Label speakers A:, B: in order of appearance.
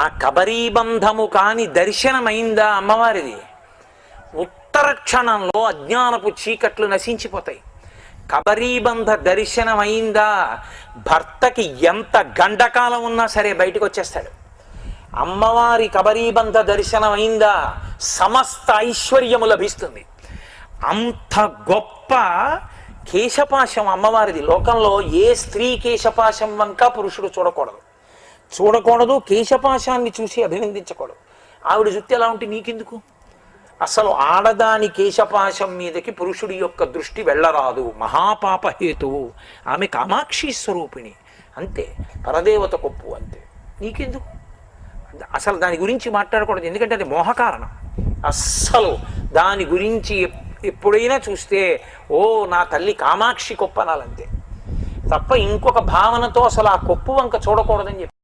A: ఆ కబరీబంధము కాని దర్శనమైందా అమ్మవారిది, ఉత్తర క్షణంలో అజ్ఞానపు చీకట్లు నశించిపోతాయి. కబరీబంధ దర్శనమైందా, భర్తకి ఎంత గండకాలం ఉన్నా సరే బయటకు వచ్చేస్తాడు. అమ్మవారి కబరీబంధ దర్శనమైందా, సమస్త ఐశ్వర్యము లభిస్తుంది. అంత గొప్ప కేశపాశం అమ్మవారిది. లోకంలో ఏ స్త్రీ కేశపాశం వంక పురుషుడు చూడకూడదు, కేశపాశాన్ని చూసి అభినందించకూడదు. ఆవిడ జుట్టు ఎలా ఉంటే నీకెందుకు? అసలు ఆడదాని కేశపాశం మీదకి పురుషుడి యొక్క దృష్టి వెళ్ళరాదు, మహాపాపహేతువు. ఆమె కామాక్షి స్వరూపిణి అంతే, పరదేవత కొప్పు అంతే, నీకెందుకు? అసలు దాని గురించి మాట్లాడకూడదు, ఎందుకంటే అది మోహకారణం. అస్సలు దాని గురించి ఎప్పుడైనా చూస్తే ఓ నా తల్లి కామాక్షి కొప్పు అనాలంతే తప్ప ఇంకొక భావనతో అసలు ఆ కొప్పు వంక చూడకూడదని చెప్పి